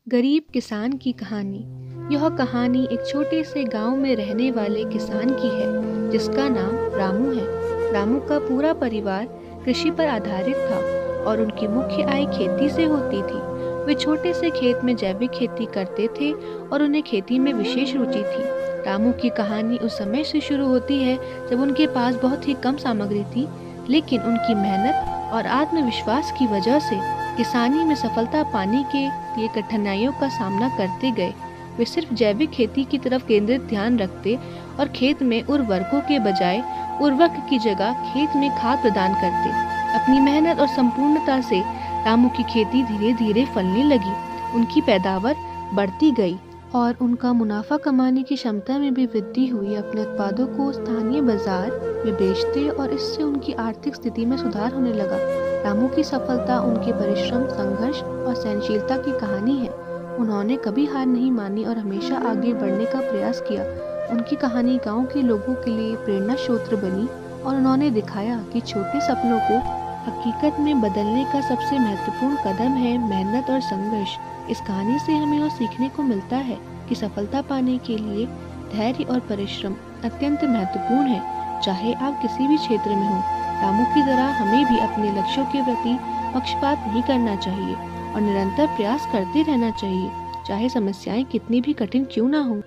गरीब किसान की कहानी। यह कहानी एक छोटे से गांव में रहने वाले किसान की है जिसका नाम रामू है। रामू का पूरा परिवार कृषि पर आधारित था और उनकी मुख्य आय खेती से होती थी। वे छोटे से खेत में जैविक खेती करते थे और उन्हें खेती में विशेष रुचि थी। रामू की कहानी उस समय से शुरू होती है जब उनके पास बहुत ही कम सामग्री थी, लेकिन उनकी मेहनत और आत्मविश्वास की वजह से किसानी में सफलता पाने के लिए कठिनाइयों का सामना करते गए। वे सिर्फ जैविक खेती की तरफ केंद्रित ध्यान रखते और खेत में उर्वरकों के बजाय उर्वरक की जगह खेत में खाद प्रदान करते। अपनी मेहनत और संपूर्णता से रामू की खेती धीरे धीरे फलने लगी। उनकी पैदावार बढ़ती गई और उनका मुनाफा कमाने की क्षमता में भी वृद्धि हुई। अपने उत्पादों को स्थानीय बाजार में बेचते और इससे उनकी आर्थिक स्थिति में सुधार होने लगा। रामू की सफलता उनके परिश्रम, संघर्ष और सहनशीलता की कहानी है। उन्होंने कभी हार नहीं मानी और हमेशा आगे बढ़ने का प्रयास किया। उनकी कहानी गांव के लोगों के लिए प्रेरणा स्रोत बनी और उन्होंने दिखाया कि छोटे सपनों को हकीकत में बदलने का सबसे महत्वपूर्ण कदम है मेहनत और संघर्ष। इस कहानी से हमें यह सीखने को मिलता है कि सफलता पाने के लिए धैर्य और परिश्रम अत्यंत महत्वपूर्ण है, चाहे आप किसी भी क्षेत्र में हों। रामू की तरह हमें भी अपने लक्ष्यों के प्रति पक्षपात नहीं करना चाहिए और निरंतर प्रयास करते रहना चाहिए, चाहे समस्याएं कितनी भी कठिन क्यों ना हों।